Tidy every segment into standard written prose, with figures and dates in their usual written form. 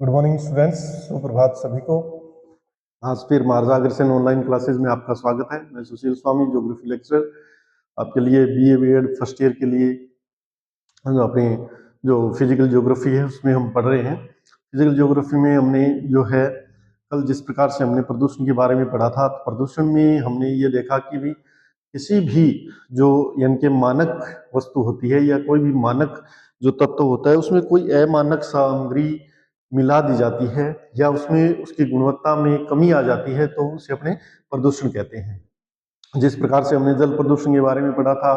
Good morning students, सुप्रभात सभी को। आज फिर मार्जा अग्रसेन ऑनलाइन क्लासेस में आपका स्वागत है। मैं सुशील स्वामी, ज्योग्राफी लेक्चरर, आपके लिए बीए बीएड फर्स्ट ईयर के लिए जो अपने जो फिजिकल ज्योग्राफी है उसमें हम पढ़ रहे हैं। फिजिकल ज्योग्राफी में हमने जो है कल जिस प्रकार से हमने प्रदूषण के बारे में पढ़ा था, तो प्रदूषण में हमने ये देखा कि भी किसी भी जो यानी कि मानक वस्तु होती है या कोई भी मानक जो तत्व होता है उसमें कोई अमानक सामग्री मिला दी जाती है या उसमें उसकी गुणवत्ता में कमी आ जाती है तो उसे अपने प्रदूषण कहते हैं। जिस प्रकार से हमने जल प्रदूषण के बारे में पढ़ा था,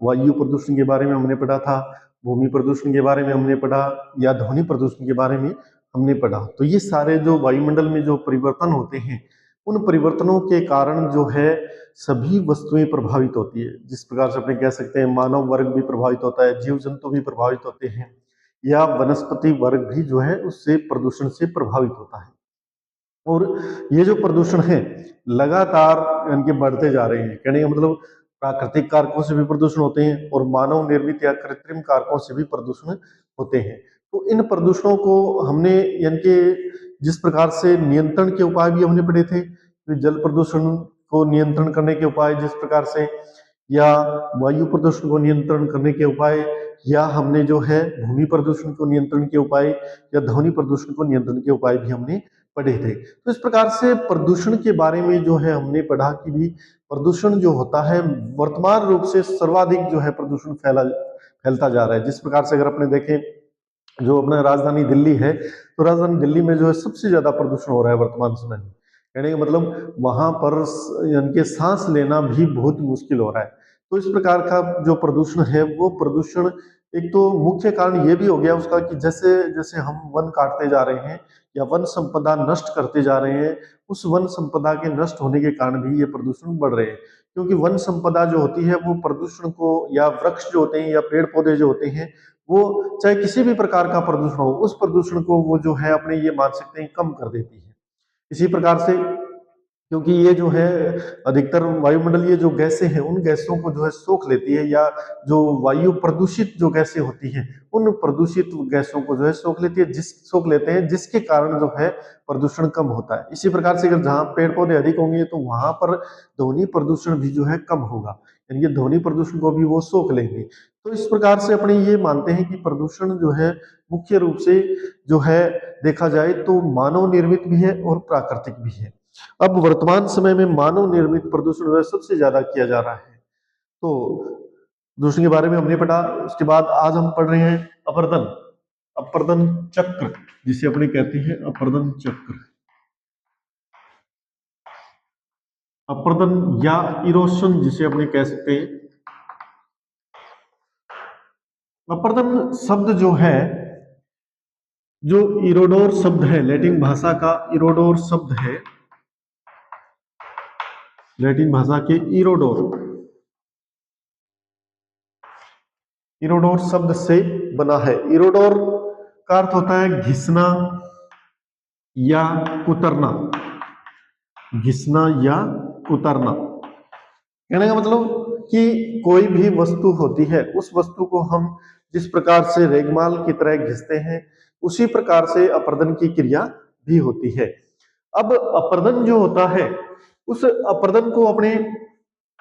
वायु प्रदूषण के बारे में हमने पढ़ा था, भूमि प्रदूषण के बारे में हमने पढ़ा या ध्वनि प्रदूषण के बारे में हमने पढ़ा। तो ये सारे जो वायुमंडल में जो परिवर्तन होते हैं उन परिवर्तनों के कारण जो है सभी वस्तुएं प्रभावित होती है। जिस प्रकार से अपने कह सकते हैं मानव वर्ग भी प्रभावित होता है, जीव जंतु भी प्रभावित होते हैं या वनस्पति वर्ग भी जो है उससे प्रदूषण से प्रभावित होता है। और ये जो प्रदूषण है लगातार इनके बढ़ते जा रहे हैं। कहने का मतलब प्राकृतिक कारकों से भी प्रदूषण होते हैं और मानव निर्मित या कृत्रिम कारकों से भी प्रदूषण होते हैं। तो इन प्रदूषणों को हमने यानी कि जिस प्रकार से नियंत्रण के उपाय भी हमने पढ़े थे, जल प्रदूषण को नियंत्रण करने के उपाय जिस प्रकार से, या वायु प्रदूषण को नियंत्रण करने के उपाय, या हमने जो है भूमि प्रदूषण को नियंत्रण के उपाय या ध्वनि प्रदूषण को नियंत्रण के उपाय भी हमने पढ़े थे। तो इस प्रकार से प्रदूषण के बारे में जो है हमने पढ़ा कि भी प्रदूषण जो होता है वर्तमान रूप से सर्वाधिक जो है प्रदूषण फैलता जा रहा है। जिस प्रकार से अगर अपने देखें जो अपना राजधानी दिल्ली है, तो राजधानी दिल्ली में जो है सबसे ज्यादा प्रदूषण हो रहा है वर्तमान समय में। कहने का मतलब वहां पर यानी कि सांस लेना भी बहुत मुश्किल हो रहा है। तो इस प्रकार का जो प्रदूषण है वो प्रदूषण एक तो मुख्य कारण ये भी हो गया उसका कि जैसे जैसे हम वन काटते जा रहे हैं या वन संपदा नष्ट करते जा रहे हैं, उस वन संपदा के नष्ट होने के कारण भी ये प्रदूषण बढ़ रहे हैं। क्योंकि वन संपदा जो होती है वो प्रदूषण को, या वृक्ष जो होते हैं या पेड़ पौधे जो होते हैं, वो चाहे किसी भी प्रकार का प्रदूषण हो उस प्रदूषण को वो जो है अपने ये मान सकते हैं कम कर देती है। इसी प्रकार से क्योंकि ये जो है अधिकतर वायुमंडलीय जो गैसें हैं उन गैसों को जो है सोख लेती है, या जो वायु प्रदूषित जो गैसें होती हैं उन प्रदूषित गैसों को जो है सोख लेती है, सोख लेते हैं, जिसके कारण जो है प्रदूषण कम होता है। इसी प्रकार से अगर जहां पेड़ पौधे अधिक होंगे तो वहां पर ध्वनि प्रदूषण भी जो है कम होगा, यानी कि ध्वनि प्रदूषण को भी वो सोख लेंगे। तो इस प्रकार से अपने ये मानते हैं कि प्रदूषण जो है मुख्य रूप से जो है देखा जाए तो मानव निर्मित भी है और प्राकृतिक भी है। अब वर्तमान समय में मानव निर्मित प्रदूषण जो है सबसे ज्यादा किया जा रहा है। तो प्रदूषण के बारे में हमने पढ़ा। उसके बाद आज हम पढ़ रहे हैं अपर्दन, अपर्दन चक्र जिसे अपने कहते हैं अपर्दन चक्र, अपर्दन या इरोशन जिसे अपने कह सकते हैं। अपर्दन शब्द जो है, जो इरोडोर शब्द है, लैटिन भाषा का इरोडोर शब्द है, लैटिन भाषा के इरोडोर, इरोडोर शब्द से बना है। इरोडोर का अर्थ होता है घिसना या कुतरना, घिसना या कुतरना। कहने का मतलब कि कोई भी वस्तु होती है उस वस्तु को हम जिस प्रकार से रेगमाल की तरह घिसते हैं उसी प्रकार से अपर्दन की क्रिया भी होती है। अब अपर्दन जो होता है उस अपर्दन को अपने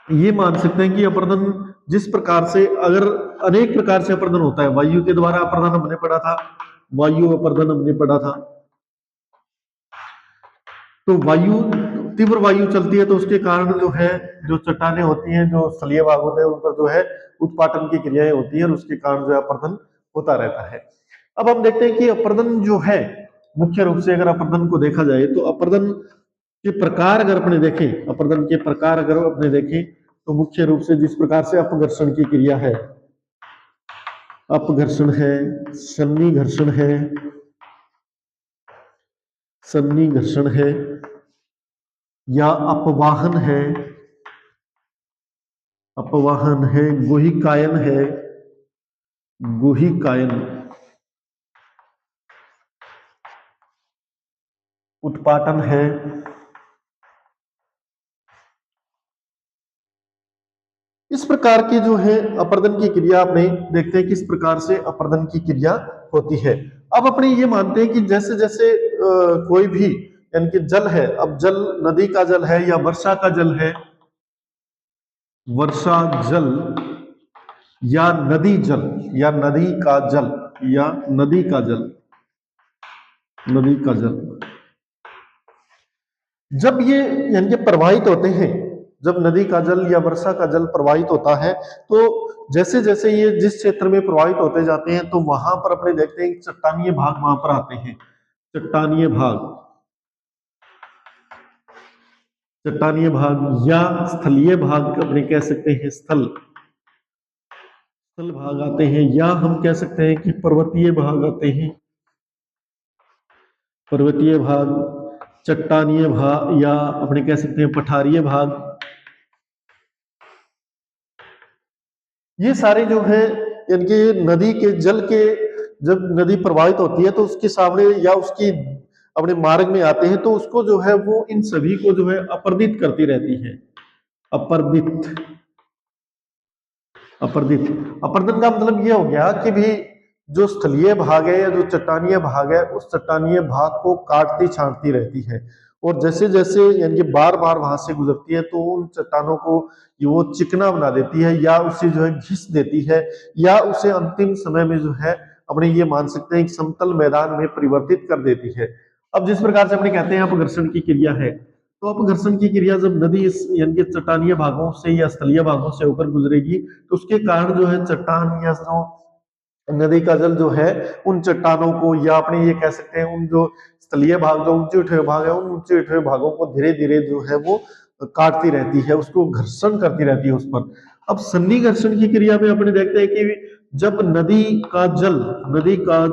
ये मान सकते हैं कि अपर्दन जिस प्रकार से, अगर अनेक प्रकार से अपर्दन होता है, वायु के द्वारा अपर्दन हमने पढ़ा था, वायु अपर्दन हमने पढ़ा था। तो वायु, तीव्र वायु चलती है तो उसके कारण जो है जो चट्टानें होती हैं, जो स्थलीय भाग होते हैं, उन पर जो है उत्पाटन की क्रियाएं होती है और उसके कारण जो है अपर्दन होता रहता है। अब हम देखते हैं कि अपर्दन जो है मुख्य रूप से, अगर अपर्दन को देखा जाए तो अपर्दन के प्रकार अगर अपने देखें, अपर्दन के प्रकार अगर अपने देखें तो मुख्य रूप से जिस प्रकार से अपघर्षण की क्रिया है, अपघर्षण है, सन्नी घर्षण है, सन्नी घर्षण है, या अपवाहन है, अपवाहन है, गुहिकायन है, गुहिकायन, उत्पाटन है। इस प्रकार की जो है अपर्दन की क्रिया अपने देखते हैं किस प्रकार से अपर्दन की क्रिया होती है। अब अपने ये मानते हैं कि जैसे जैसे कोई भी यानी कि जल है, अब जल नदी का जल है या वर्षा का जल है, वर्षा जल या नदी जल या नदी का जल या नदी का जल, नदी का जल जब ये यानी कि प्रवाहित होते हैं, जब नदी का जल या वर्षा का जल प्रवाहित होता है, तो जैसे जैसे ये जिस क्षेत्र में प्रवाहित होते जाते हैं तो वहां पर अपने देखते हैं चट्टानीय भाग वहां पर आते हैं, चट्टानीय भाग, चट्टानीय भाग या स्थलीय भाग अपने कह सकते हैं, स्थल स्थल भाग आते हैं, या हम कह सकते हैं कि पर्वतीय भाग आते हैं, पर्वतीय भाग, चट्टानीय भाग, या अपने कह सकते हैं पठारीय भाग। ये सारे जो है यानी कि नदी के जल के, जब नदी प्रवाहित होती है तो उसके सामने या उसकी अपने मार्ग में आते हैं तो उसको जो है वो इन सभी को जो है अपर्दित करती रहती है, अपर्दित, अपर्दित। अपर्दन का मतलब ये हो गया कि भी जो स्थलीय भाग है या जो चट्टानीय भाग है उस चट्टानीय भाग को काटती छांटती रहती है, और जैसे जैसे यानी कि बार बार वहां से गुजरती है तो उन चट्टानों को ये वो चिकना बना देती है, या उसे जो है घिस देती है, या उसे अंतिम समय में जो है अपने ये मान सकते हैं समतल मैदान में परिवर्तित कर देती है। अब जिस प्रकार से अपने कहते हैं अपघर्षण की क्रिया है, तो अपघर्षण की क्रिया जब नदी इस यानी कि चट्टानीय भागों से या स्थलीय भागों से होकर गुजरेगी तो उसके कारण जो है चट्टान या जो नदी का जल जो है उन चट्टानों को, या अपने ये कह सकते हैं उन जो स्थलीय भाग जो ऊंचे उठे भाग है उन ऊंचे उठे भागों को धीरे धीरे जो है वो काटती रहती है, उसको घर्षण करती रहती है उस पर। अब सन्नी घर्षण की क्रिया में अपने देखते हैं कि जब नदी का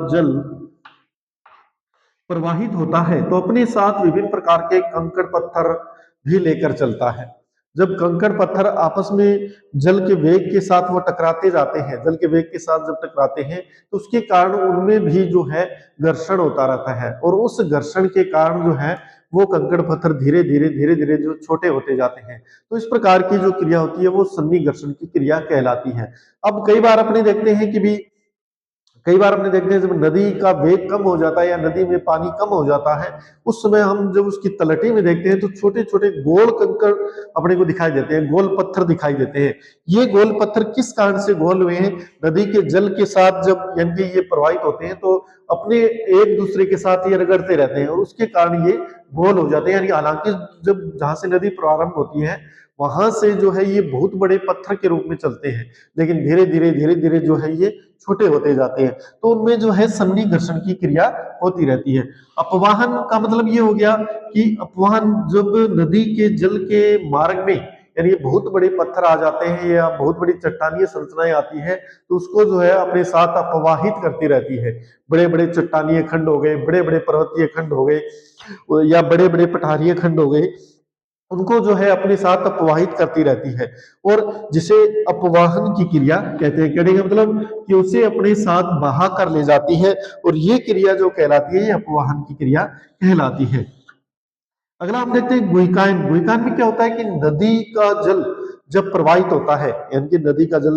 जल प्रवाहित होता है तो अपने साथ विभिन्न प्रकार के कंकड़ पत्थर भी लेकर चलता है। जब कंकड़ पत्थर आपस में जल के वेग के साथ वो टकराते जाते हैं, जल के वेग के साथ जब टकराते हैं तो उसके कारण उनमें भी जो है घर्षण होता रहता है, और उस घर्षण के कारण जो है वो कंकड़ पत्थर धीरे धीरे जो छोटे होते जाते हैं। तो इस प्रकार की जो क्रिया होती है वो सन्नी घर्षण की क्रिया कहलाती है। अब कई बार अपने देखते हैं कि भी कई बार हमने देखते हैं जब नदी का वेग कम हो जाता है या नदी में पानी कम हो जाता है, उस समय हम जब उसकी तलहटी में देखते हैं तो छोटे छोटे गोल कंकड़ अपने को दिखाई देते हैं, गोल पत्थर दिखाई देते हैं। ये गोल पत्थर किस कारण से गोल हुए हैं? नदी के जल के साथ जब यानी कि ये प्रवाहित होते हैं तो अपने एक दूसरे के साथ ये रगड़ते रहते हैं और उसके कारण ये गोल हो जाते हैं। यानी हालांकि जब जहां से नदी प्रारंभ होती है वहां से जो है ये बहुत बड़े पत्थर के रूप में चलते हैं, लेकिन धीरे धीरे जो है ये छोटे होते जाते हैं, तो उनमें जो है सन्नी घर्षण की क्रिया होती रहती है। अपवाहन का मतलब ये हो गया कि अपवाहन जब नदी के जल के मार्ग में यानी ये बहुत बड़े पत्थर आ जाते हैं या बहुत बड़ी चट्टानीय संरचनाएं आती है तो उसको जो है अपने साथ अपवाहित करती रहती है। बड़े बड़े चट्टानीय खंड हो गए, बड़े बड़े पर्वतीय खंड हो गए, या बड़े बड़े पठारीय खंड हो गए, उनको जो है अपने साथ अपवाहित करती रहती है, और जिसे अपवाहन की क्रिया कहते हैं। कहने का मतलब कि उसे अपने साथ बहा कर ले जाती है, और ये क्रिया जो कहलाती है ये अपवाहन की क्रिया कहलाती है। अगला हम देखते हैं गुहिकायन। गुहिकायन में क्या होता है कि नदी का जल जब प्रवाहित होता है, यानी कि नदी का जल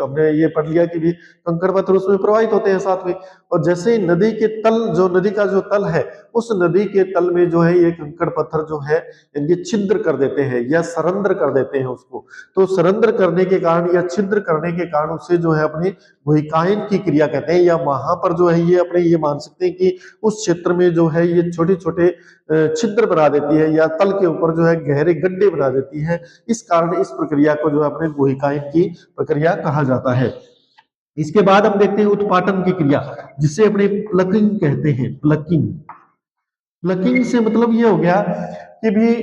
हमने ये पढ़ लिया कि भी कंकड़ पत्थर उसमें प्रवाहित होते हैं साथ में, और जैसे नदी के तल, जो नदी का जो तल है उस नदी के तल में जो है ये कंकड़ पत्थर जो है इनके छिद्र कर देते हैं या सरंद्र कर देते हैं उसको। तो सरंद्र करने के कारण या छिद्र करने के कारण उसे जो है अपने गुहिकायन की क्रिया कहते हैं, या वहां पर जो है ये अपने ये मान सकते हैं कि उस क्षेत्र में जो है ये छोटे छोटे छिद्र बना देती है या तल के ऊपर जो है गहरे गड्ढे बना देती है। इस कारण इस प्रक्रिया को जो है अपने गुहिकायन की प्रक्रिया कहा जाता है। इसके बाद हम देखते हैं उत्पाटन की क्रिया, जिसे अपने प्लकिंग कहते हैं। प्लकिंग, प्लकिंग से मतलब ये हो गया कि भी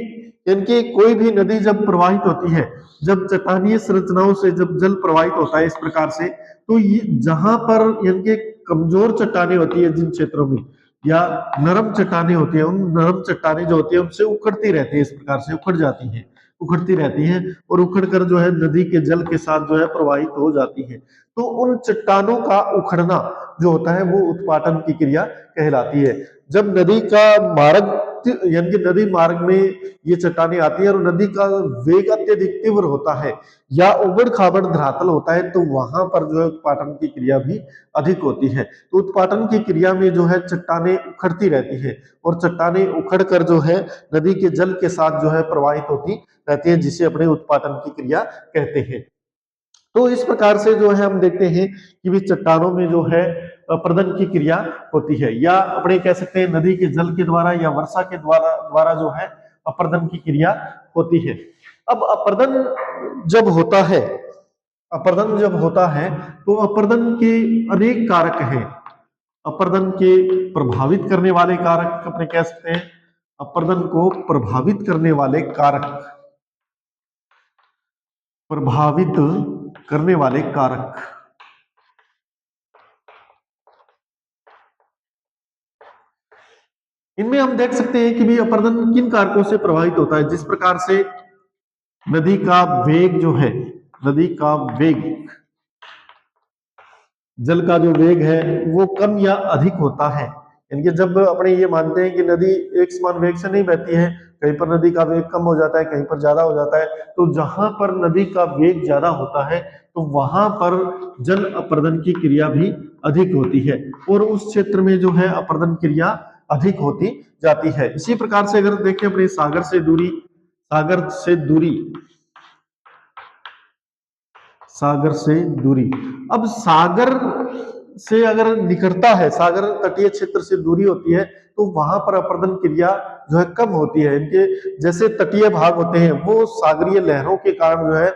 इनकी कोई भी नदी जब प्रवाहित होती है, जब चट्टानीय संरचनाओं से जब जल प्रवाहित होता है इस प्रकार से, तो ये जहां पर इनके कमजोर चट्टाने होती है जिन क्षेत्रों में, या नरम चट्टाने होती है, उन नरम चट्टाने जो होती है उनसे उखड़ती रहती है, इस प्रकार से उखड़ जाती है, उखड़ती रहती हैं और उखड़ कर जो है नदी के जल के साथ जो है प्रवाहित हो जाती है। तो उन चट्टानों का उखड़ना जो होता है वो उत्पाटन की क्रिया कहलाती है। जब नदी का मार्ग यानी कि नदी मार्ग में ये चट्टानें आती है और नदी का वेग अत्यधिक तीव्र होता है या उबड़ खाबड़ धरातल होता है, तो वहां पर जो है उत्पाटन की क्रिया भी अधिक होती है। तो उत्पाटन की क्रिया में जो है चट्टानें उखड़ती रहती है और चट्टानें उखड़ कर जो है नदी के जल के साथ जो है प्रवाहित होती रहती है, जिसे अपने उत्पाटन की क्रिया कहते हैं। तो इस प्रकार से जो है हम देखते हैं कि भी चट्टानों में जो है अपर्दन की क्रिया होती है, या अपने कह सकते हैं नदी के जल के द्वारा या वर्षा के द्वारा द्वारा जो है अपर्दन की क्रिया होती है। अब अपर्दन जब होता है तो अपर्दन के अनेक कारक हैं। अपर्दन के प्रभावित करने वाले कारक अपने कह सकते हैं, अपर्दन को प्रभावित करने वाले कारक, प्रभावित करने वाले कारक, इनमें हम देख सकते हैं कि भी अपर्दन किन कारकों से प्रभावित होता है। जिस प्रकार से नदी का वेग जो है, नदी का वेग, जल का जो वेग है वो कम या अधिक होता है। यानी कि जब अपने ये मानते हैं कि नदी एक समान वेग से नहीं बहती है, कहीं पर नदी का वेग कम हो जाता है, कहीं पर ज्यादा हो जाता है, तो जहां पर नदी का वेग ज्यादा होता है तो वहां पर जल अपर्दन की क्रिया भी अधिक होती है और उस क्षेत्र में जो है अपर्दन क्रिया अधिक होती जाती है। इसी प्रकार से अगर देखें अपने सागर से दूरी, अब सागर से अगर निकटता है, सागर तटीय क्षेत्र से दूरी होती है, तो वहां पर अपर्दन क्रिया जो है कम होती है। इनके जैसे तटीय भाग होते हैं वो सागरीय लहरों के कारण जो है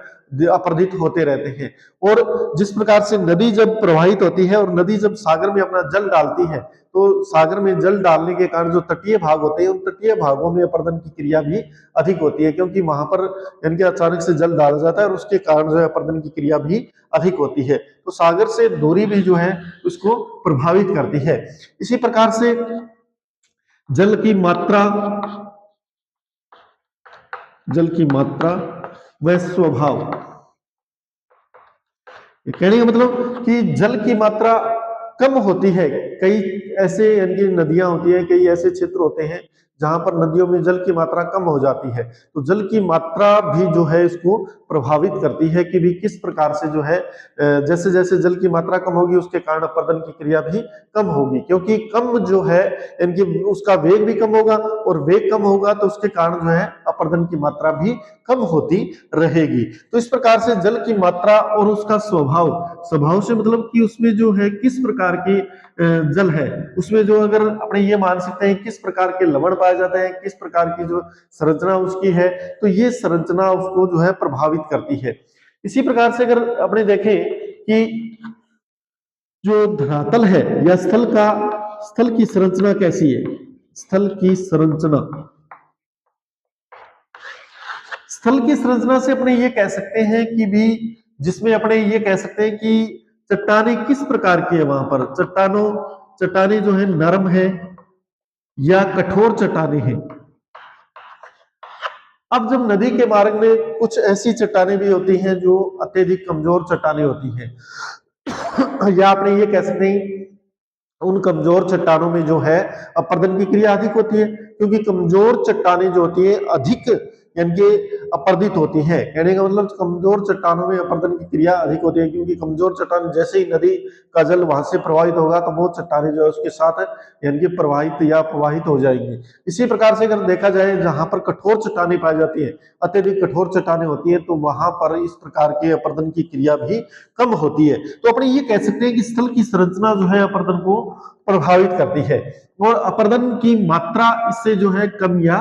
अपरदित होते रहते हैं। और जिस प्रकार से नदी जब प्रवाहित होती है और नदी जब सागर में अपना जल डालती है, तो सागर में जल डालने के कारण जो तटीय भाग होते हैं उन तटीय भागों में अपर्दन की क्रिया भी अधिक होती है, क्योंकि वहां पर यानी कि अचानक से जल डाला जाता है और उसके कारण जो है अपर्दन की क्रिया भी अधिक होती है। तो सागर से दूरी भी जो है उसको प्रभावित करती है। इसी प्रकार से जल की मात्रा व स्वभाव, कहने का मतलब कि जल की मात्रा कम होती है। कई ऐसे यानी कि नदियां होती हैं, कई ऐसे क्षेत्र होते हैं जहां पर नदियों में जल की मात्रा कम हो जाती है, तो जल की मात्रा भी जो है इसको प्रभावित करती है कि भी किस प्रकार से जो है जैसे जैसे जल की मात्रा कम होगी उसके कारण अपर्दन की क्रिया भी कम होगी, क्योंकि कम जो है यानी कि उसका वेग भी कम होगा और वेग कम होगा तो उसके कारण जो है अपर्दन की मात्रा भी कम होती रहेगी। तो इस प्रकार से जल की मात्रा और उसका स्वभाव से मतलब कि उसमें जो है किस प्रकार के जल है, उसमें जो अगर अपने ये मान सकते हैं किस प्रकार के लवण पाए जाते हैं, किस प्रकार की जो संरचना उसकी है, तो ये संरचना उसको जो है प्रभावित करती है। इसी प्रकार से अगर अपने देखें कि जो धरातल है या स्थल की संरचना कैसी है, स्थल की संरचना से अपने ये कह सकते हैं कि भी जिसमें अपने ये कह सकते हैं कि चट्टाने किस प्रकार की है, वहां पर चट्टाने जो है नरम है या कठोर चट्टाने हैं। अब जब नदी के मार्ग में कुछ ऐसी चट्टाने भी होती हैं जो अत्यधिक कमजोर चट्टाने होती हैं या अपने ये कह सकते हैं उन कमजोर चट्टानों में जो है अपर्दन की क्रिया अधिक होती है, क्योंकि कमजोर चट्टानें जो होती है अधिक यानी कि अपर्दित होती हैं। कहने का मतलब कमजोर चट्टानों में अपर्दन की क्रिया अधिक होती है, क्योंकि कमजोर चट्टान जैसे ही नदी का जल वहां से प्रवाहित होगा तो वो चट्टानें जो है उसके साथ यानी कि प्रवाहित हो जाएंगी। इसी प्रकार से अगर देखा जाए जहां पर कठोर चट्टानें पाई जाती है, अत्यधिक कठोर चट्टानें होती है, तो वहां पर इस प्रकार के अपर्दन की क्रिया भी कम होती है। तो अपने ये कह सकते हैं कि स्थल की संरचना जो है अपर्दन को प्रभावित करती है और अपर्दन की मात्रा इससे जो है कम या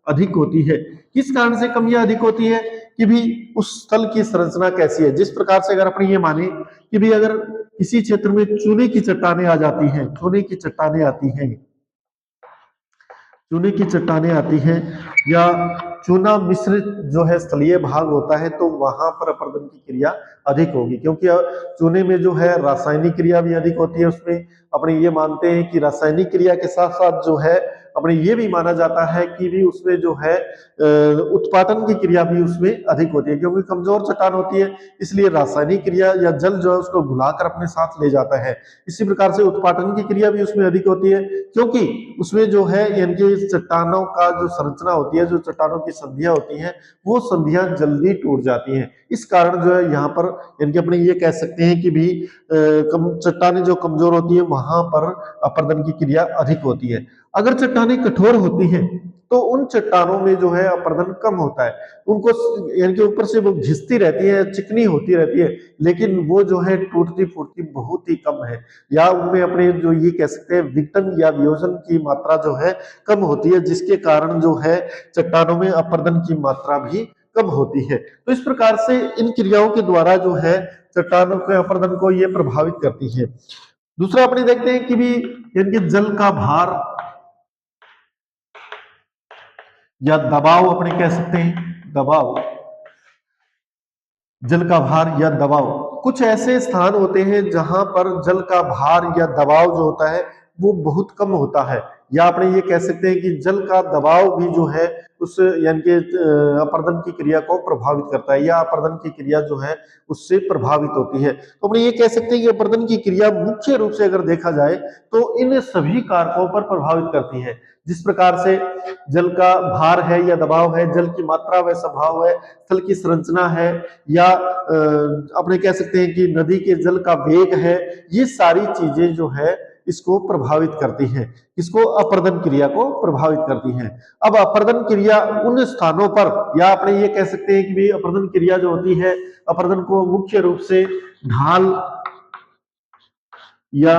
अधिक होती है। किस कारण से कम या अधिक होती है कि भी उस स्थल की संरचना कैसी है। जिस प्रकार से अगर अपने ये माने कि भी अगर किसी क्षेत्र में चूने की चट्टानें आती हैं या चूना मिश्रित जो है स्थलीय भाग होता है, तो वहां पर अपर्दन की क्रिया अधिक होगी, क्योंकि चूने में जो है रासायनिक क्रिया भी अधिक होती है, उसमें अपने ये मानते हैं कि रासायनिक क्रिया के साथ साथ जो है अपने ये भी माना जाता है कि भी उसमें जो है उत्पादन की क्रिया भी उसमें अधिक होती है, क्योंकि कमजोर चट्टान होती है इसलिए रासायनिक क्रिया या जल जो है उसको घुलाकर अपने साथ ले जाता है। इसी प्रकार से उत्पादन की क्रिया भी उसमें अधिक होती है, क्योंकि उसमें जो है यानी कि चट्टानों का जो संरचना होती है, जो चट्टानों की संधियां होती हैं, वो संधियां जल्दी टूट जाती हैं। इस कारण जो है यहाँ पर यानी कि अपने ये कह सकते हैं कि भी चट्टानें जो कमजोर होती है वहां पर अपर्दन की क्रिया अधिक होती है। अगर चट्टानें कठोर होती हैं तो उन चट्टानों में जो है अपर्दन कम होता है, उनको यानी कि ऊपर से वो घिसती रहती है, चिकनी होती रहती है, लेकिन वो जो है टूटती फूटती बहुत ही कम है, या उनमें अपने जो ये कह सकते हैं विघटन या वियोजन की मात्रा जो है कम होती है, जिसके कारण जो है चट्टानों में अपर्दन की मात्रा भी कम होती है। तो इस प्रकार से इन क्रियाओं के द्वारा जो है चट्टानों के अपर्दन को ये प्रभावित करती है। दूसरा अपने देखते हैं कि भी यानी कि जल का भार या दबाव, अपने कह सकते हैं दबाव, जल का भार या दबाव। कुछ ऐसे स्थान होते हैं जहां पर जल का भार या दबाव जो होता है वो बहुत कम होता है, या अपने ये कह सकते हैं कि जल का दबाव भी जो है उस यानी कि अपर्दन की क्रिया को प्रभावित करता है, या अपर्दन की क्रिया जो है उससे प्रभावित होती है। तो अपने ये कह सकते हैं कि अपर्दन की क्रिया मुख्य रूप से अगर देखा जाए तो इन सभी कारकों पर प्रभावित करती है। जिस प्रकार से जल का भार है या दबाव है, जल की मात्रा व स्वभाव है, स्थल की संरचना है, या अपने कह सकते हैं कि नदी के जल का वेग है, ये सारी चीजें जो है इसको प्रभावित करती हैं, इसको अपर्दन क्रिया को प्रभावित करती हैं। अब अपर्दन क्रिया उन स्थानों पर, या अपने ये कह सकते हैं कि भी अपर्दन क्रिया जो होती है, अपर्दन को मुख्य रूप से ढाल या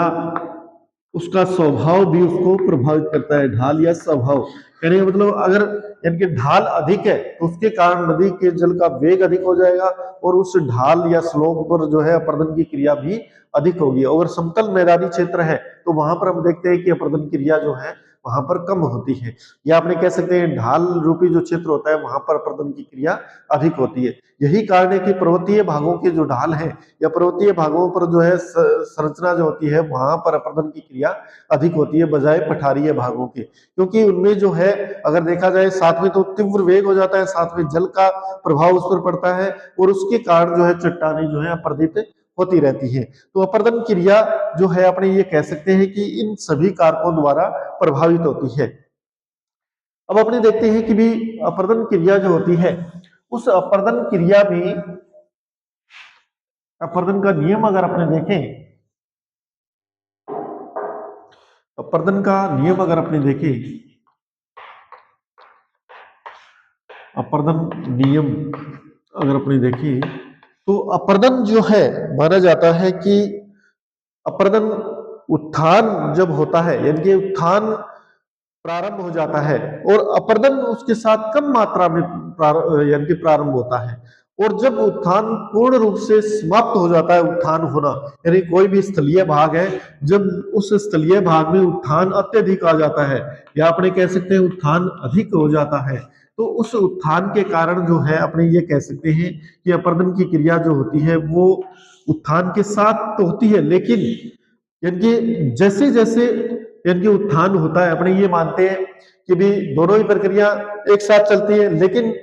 उसका स्वभाव भी उसको प्रभावित करता है। ढाल या स्वभाव कहने का मतलब अगर यानी कि ढाल अधिक है तो उसके कारण नदी के जल का वेग अधिक हो जाएगा, और उस ढाल या स्लोप पर जो है अपर्दन की क्रिया भी अधिक होगी। अगर समतल मैदानी क्षेत्र है तो वहां पर हम देखते हैं कि अपर्दन क्रिया जो है वहां पर कम होती है, या अपने कह सकते हैं ढाल रूपी जो क्षेत्र होता है वहां पर अपर्दन की क्रिया अधिक होती है। यही कारण है कि पर्वतीय भागों के जो ढाल है या पर्वतीय भागों पर जो है संरचना जो होती है वहां पर अपर्दन की क्रिया अधिक होती है बजाय पठारीय भागों के, क्योंकि उनमें जो है अगर देखा जाए साथ में तो तीव्र वेग हो जाता है, साथ में जल का प्रभाव उस पर पड़ता है, और उसके कारण जो है चट्टानें जो है अपर्दित होती रहती है। तो अपर्दन क्रिया जो है अपने ये कह सकते हैं कि इन सभी कारकों द्वारा प्रभावित होती है। अब अपने देखते हैं कि भी अपर्दन क्रिया जो होती है उस अपर्दन क्रिया में अपर्दन का नियम अगर अपने देखें, अपर्दन का नियम अगर अपने देखें, अपर्दन नियम अगर अपने देखें तो अपर्दन जो है माना जाता है कि अपर्दन उत्थान जब होता है यानी कि उत्थान प्रारंभ हो जाता है और अपर्दन उसके साथ कम मात्रा में यानी कि प्रारंभ होता है, और जब उत्थान पूर्ण रूप से समाप्त हो जाता है, उत्थान होना यानी कोई भी स्थलीय भाग है, जब उस स्थलीय भाग में उत्थान अत्यधिक आ जाता है या अपने कह सकते हैं उत्थान अधिक हो जाता है, तो उस उत्थान के कारण जो है अपने ये कह सकते हैं कि अपर्दन की क्रिया जो होती है वो उत्थान के साथ तो होती है, लेकिन यानी कि जैसे जैसे यानी कि उत्थान होता है अपने ये मानते हैं कि भी दोनों ही प्रक्रिया एक साथ चलती है, लेकिन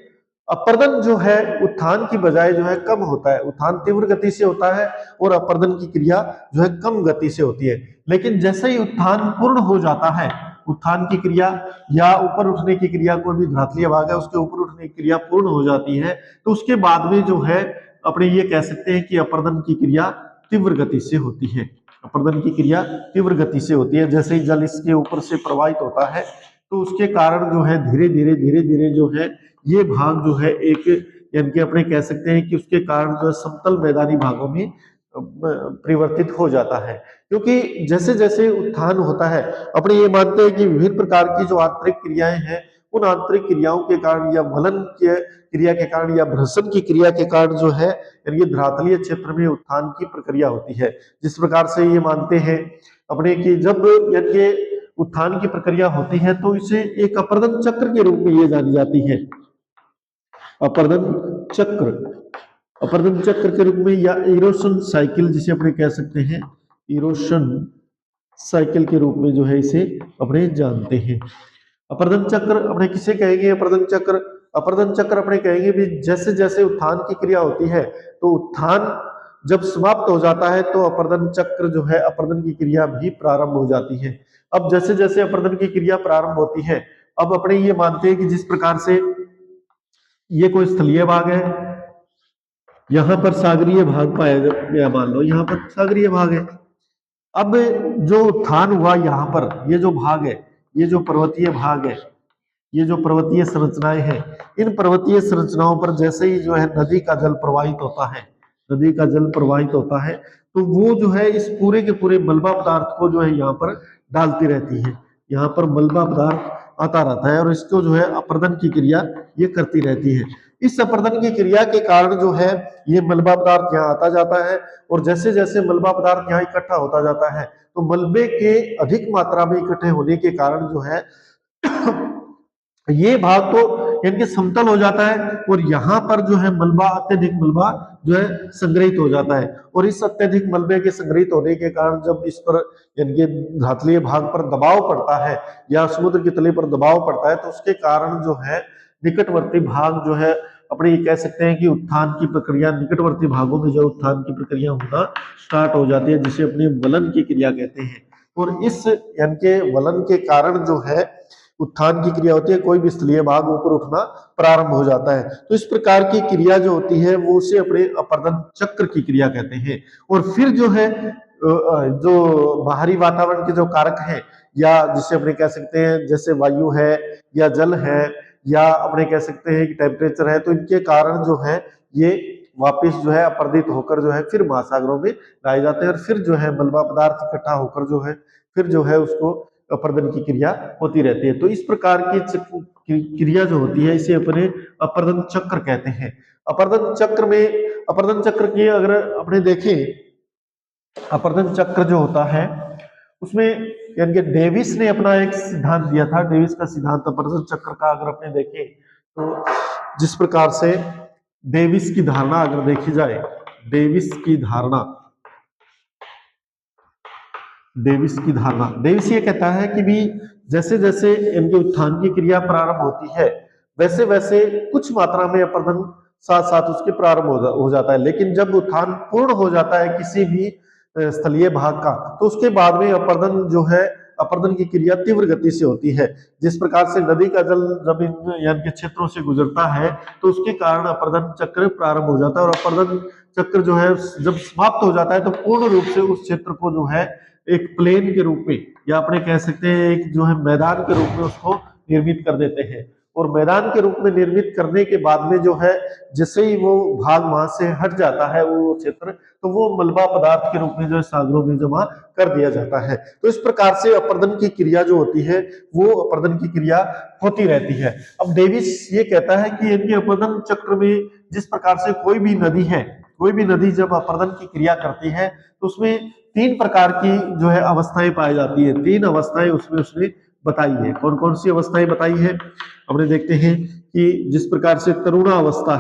अपर्दन जो है उत्थान की बजाय जो है कम होता है, उत्थान तीव्र गति से होता है और अपर्दन की क्रिया जो है कम गति से होती है। लेकिन जैसे ही उत्थान पूर्ण हो जाता है, उत्थान की क्रिया या ऊपर उठने की क्रिया, कोई भी धरातलीय भाग है उसके ऊपर उठने की क्रिया पूर्ण हो जाती है, तो उसके बाद में जो है अपने ये कह सकते हैं कि अपर्दन की क्रिया तीव्र गति से होती है। अपर्दन की क्रिया तीव्र गति से होती है, जैसे ही जल इसके ऊपर से प्रवाहित होता है तो उसके कारण जो है धीरे धीरे जो है ये भाग जो है एक यानी कि अपने कह सकते हैं कि उसके कारण जो है समतल मैदानी भागों में परिवर्तित हो जाता है, क्योंकि जैसे जैसे उत्थान होता है अपने ये मानते हैं कि विभिन्न प्रकार की जो आंतरिक क्रियाएं हैं उन आंतरिक क्रियाओं के कारण या वलन के क्रिया के कारण या भ्रसन की क्रिया के कारण जो है यानी धरातलीय क्षेत्र में उत्थान की प्रक्रिया होती है। जिस प्रकार से ये मानते हैं अपने कि जब यानी उत्थान की प्रक्रिया होती है तो इसे एक अपर्दन चक्र के रूप में ये जानी जाती है। अपर्दन चक्र, अपर्दन चक्र के रूप में या इरोशन साइकिल जिसे अपने कह सकते हैं, इरोशन साइकिल के रूप में जो है इसे अपने जानते हैं। अपर्दन चक्र अपने किसे कहेंगे? अपर्दन चक्र अपने कहेंगे भी जैसे जैसे उत्थान की क्रिया होती है तो उत्थान जब समाप्त हो जाता है तो अपर्दन चक्र जो है, अपर्दन की क्रिया भी प्रारंभ हो जाती है। अब जैसे जैसे अपर्दन की क्रिया प्रारंभ होती है, अब अपने ये मानते हैं कि जिस प्रकार से ये कोई स्थलीय भाग है, यहां पर सागरीय भाग पाया गया, मान लो यहां पर सागरीय भाग है। अब जो उत्थान हुआ यहाँ पर, ये जो भाग है, ये जो पर्वतीय भाग है, ये जो पर्वतीय संरचनाएं हैं, इन पर्वतीय संरचनाओं पर जैसे ही जो है नदी का जल प्रवाहित होता है, नदी का जल प्रवाहित होता है, तो वो जो है इस पूरे के पूरे मलबा पदार्थ को जो है यहाँ पर डालती रहती है। यहाँ पर मलबा पदार्थ आता रहता है और इसको जो है अपर्दन की क्रिया ये करती रहती है। इस अपर्दन की क्रिया के कारण जो है ये मलबा पदार्थ यहाँ आता जाता है और जैसे जैसे मलबा पदार्थ यहाँ इकट्ठा होता जाता है तो मलबे के अधिक मात्रा में इकट्ठे होने के कारण जो है ये भाग तो इनके समतल हो जाता है और यहाँ पर जो है मलबा, अत्यधिक मलबा जो है संग्रहित हो जाता है और इस अत्यधिक मलबे के संग्रहित होने के कारण जब इस पर इनके धातलीय भाग पर दबाव पड़ता है या समुद्र की तली पर दबाव पड़ता है तो उसके कारण जो है निकटवर्ती भाग जो है अपने ये कह सकते हैं कि उत्थान की प्रक्रिया, निकटवर्ती भागों में जो उत्थान की प्रक्रिया होना स्टार्ट हो जाती है, जिसे अपने वलन की क्रिया कहते हैं। और इस इनके वलन के कारण जो है उत्थान की क्रिया होती है, कोई भी स्थलीय भाग ऊपर उठना प्रारंभ हो जाता है। तो इस प्रकार की क्रिया जो होती है वो उसे अपने अपर्दन चक्र की क्रिया कहते हैं। और फिर जो है जो बाहरी वातावरण के जो कारक हैं या जिसे अपने कह सकते हैं जैसे वायु है या जल है या अपने कह सकते हैं कि टेम्परेचर है, तो इनके कारण जो है ये वापिस जो है अपर्दित होकर जो है फिर महासागरों में लाए जाते हैं और फिर जो है मलबा पदार्थ इकट्ठा होकर जो है फिर जो है उसको अपर्दन की क्रिया होती रहती है। तो इस प्रकार की क्रिया जो होती है इसे अपने अपर्दन चक्र कहते हैं। अपर्दन चक्र की अगर अपने देखें, अपर्दन चक्र जो होता है उसमें यानी कि डेविस ने अपना एक सिद्धांत दिया था। डेविस का सिद्धांत अपर्दन चक्र का अगर अपने देखें तो जिस प्रकार से डेविस की धारणा अगर देखी जाए, डेविस ये कहता है कि भी जैसे जैसे इनके उत्थान की क्रिया प्रारंभ होती है वैसे वैसे कुछ मात्रा में अपर्दन साथ साथ उसके प्रारंभ हो जाता है, लेकिन जब उत्थान पूर्ण हो जाता है किसी भी स्थलीय भाग का तो उसके बाद में अपर्दन जो है, अपर्दन की क्रिया तीव्र गति से होती है। जिस प्रकार से नदी का जल जब इन यानी के क्षेत्रों से गुजरता है तो उसके कारण अपर्दन चक्र प्रारंभ हो जाता है और अपर्दन चक्र जो है जब समाप्त हो जाता है तो पूर्ण रूप से उस क्षेत्र को जो है एक प्लेन के रूप में या अपने कह सकते हैं एक जो है मैदान के रूप में उसको निर्मित कर देते हैं। और मैदान के रूप में निर्मित करने के बाद में जो है जैसे ही वो भाग वहां से हट जाता है वो क्षेत्र, तो वो मलबा पदार्थ के रूप में जो है सागरों में जमा कर दिया जाता है। तो इस प्रकार से अपर्दन की क्रिया जो होती है वो अपर्दन की क्रिया होती रहती है। अब डेविस ये कहता है कि इनके अपर्दन चक्र में जिस प्रकार से कोई भी नदी जब अपर्दन की क्रिया करती है तो उसमें 3 प्रकार की जो है अवस्थाएं पाई जाती है। 3 अवस्थाएं उसमें उसने बताई है। कौन कौन सी अवस्थाएं बताई है अपने देखते हैं कि जिस प्रकार से तरुणा अवस्था,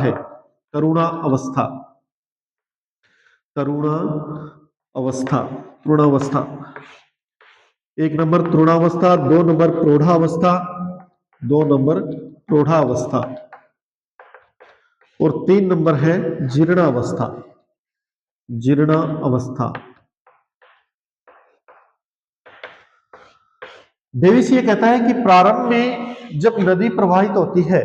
1 नंबर तरुणावस्था, 2 नंबर प्रौढ़ावस्था और 3 नंबर है जीर्णावस्था। डेविस ये कहता है कि प्रारंभ में जब नदी प्रवाहित होती है,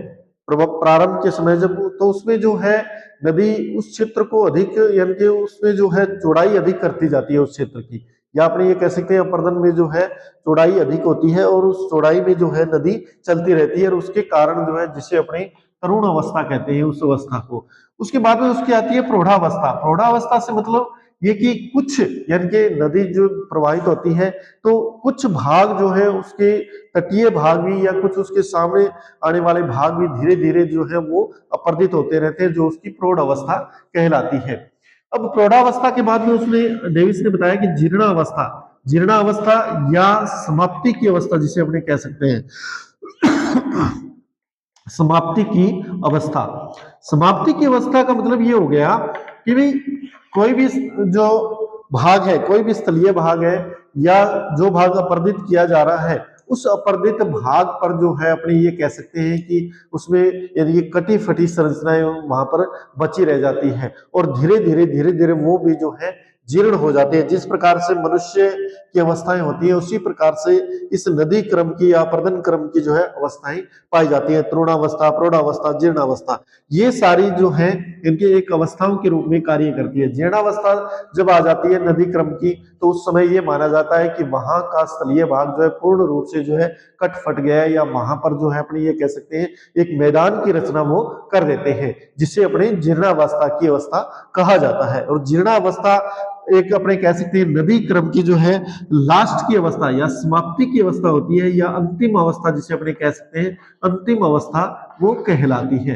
प्रारंभ के समय जब, तो उसमें जो है नदी उस क्षेत्र को अधिक यानी कि उसमें जो है चौड़ाई अधिक करती जाती है उस क्षेत्र की, या अपने ये कह सकते हैं अपर्दन में जो है चौड़ाई अधिक होती है और उस चौड़ाई में जो है नदी चलती रहती है और उसके कारण जो है जिसे अपने तरुण अवस्था कहते हैं उस अवस्था को। उसके बाद में उसकी आती है प्रौढ़ावस्था से मतलब ये कि कुछ यानी कि नदी जो प्रवाहित होती है तो कुछ भाग जो है उसके तटीय भाग भी या कुछ उसके सामने आने वाले भाग भी धीरे धीरे जो है वो अपर्दित होते रहते हैं, जो उसकी प्रौढ़ अवस्था कहलाती है। अब प्रौढ़ावस्था के बाद में उसने डेविस ने बताया कि जीर्णावस्था या समाप्ति की अवस्था जिसे अपने कह सकते हैं समाप्ति की अवस्था का मतलब ये हो गया कि भाई कोई भी जो भाग है, कोई भी स्थलीय भाग है या जो भाग अपर्दित किया जा रहा है उस अपर्दित भाग पर जो है अपने ये कह सकते हैं कि उसमें यदि ये कटी फटी संरचनाएं वहां पर बची रह जाती है और धीरे धीरे वो भी जो है जीर्ण हो जाते हैं। जिस प्रकार से मनुष्य की अवस्थाएं होती है उसी प्रकार से इस नदी क्रम की या प्रदन क्रम की जो है अवस्थाएं पाई जाती है। तृणावस्था, प्रौढ़ावस्था, जीर्णावस्था, ये सारी जो है इनके एक अवस्थाओं के रूप में कार्य करती है। जीर्णावस्था जब आ जाती है नदी क्रम की तो उस समय ये माना जाता है कि वहां का स्थलीय भाग जो है पूर्ण रूप से जो है कट फट गया है, या वहां पर जो है अपने ये कह सकते हैं एक मैदान की रचना वो कर देते हैं, जिसे अपने जीर्णावस्था की अवस्था कहा जाता है। और जीर्णावस्था एक अपने कह सकते हैं नदी क्रम की जो है लास्ट की अवस्था या समाप्ति की अवस्था होती है, या अंतिम अवस्था जिसे अपने कह सकते हैं अंतिम अवस्था वो कहलाती है।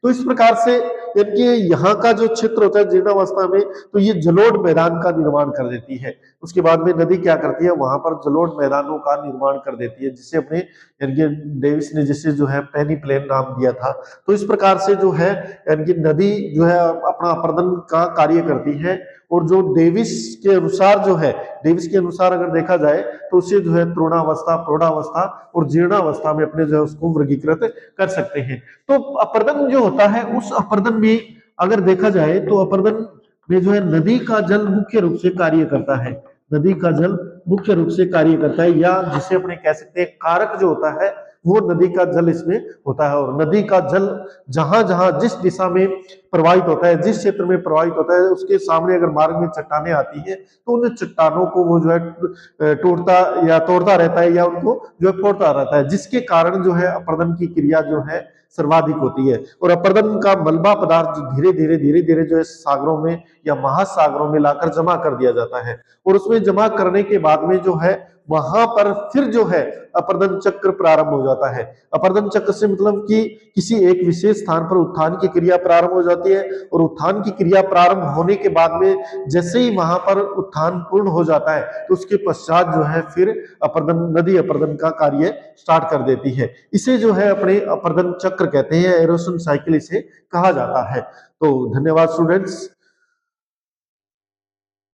तो इस प्रकार से इनके यहाँ का जो क्षेत्र होता है जीर्णावस्था में, तो ये जलोढ़ मैदान का निर्माण कर देती है। उसके बाद में नदी क्या करती है, वहां पर जलोढ़ मैदानों का निर्माण कर देती है, जिसे अपने इनके डेविस ने जिसे जो है पेनी प्लेन नाम दिया था। तो इस प्रकार से जो है इनकी नदी जो है अपना अपर्दन का कार्य करती है। और जो डेविस के अनुसार जो है, डेविस के अनुसार अगर देखा जाए तो उसे जो है तृणावस्था, प्रौढ़ावस्था और जीर्णावस्था में अपने जो है उसको वर्गीकृत कर सकते हैं। तो अपर्दन जो होता है उस अपर्दन में अगर देखा जाए तो अपर्दन में जो है नदी का जल मुख्य रूप से कार्य करता है। नदी का जल मुख्य रूप से कार्य करता है, या जिसे अपने कह सकते हैं कारक जो होता है वो नदी का जल इसमें होता है। और नदी का जल जहां जहां जिस दिशा में प्रवाहित होता है, जिस क्षेत्र में प्रवाहित होता है, उसके सामने अगर मार्ग में चट्टानें आती है तो उन चट्टानों को वो जो है टूटता या तोड़ता रहता है, या उनको जो है फोड़ता रहता है, जिसके कारण जो है अपर्दन की क्रिया जो है सर्वाधिक होती है। और अपर्दन का मलबा पदार्थ धीरे धीरे जो है सागरों में या महासागरों में लाकर जमा कर दिया जाता है। और उसमें जमा करने के बाद में जो है वहां पर फिर जो है अपर्दन चक्र प्रारंभ हो जाता है। अपर्दन चक्र से मतलब कि किसी एक विशेष स्थान पर उत्थान की क्रिया प्रारंभ हो जाती है, और उत्थान की क्रिया प्रारंभ होने के बाद में जैसे ही वहां पर उत्थान पूर्ण हो जाता है तो उसके पश्चात जो है फिर अपर्दन नदी अपर्दन का कार्य स्टार्ट कर देती है। इसे जो है अपने अपर्दन चक्र कहते हैं, एरोशन साइकिल इसे कहा जाता है। तो धन्यवाद स्टूडेंट्स।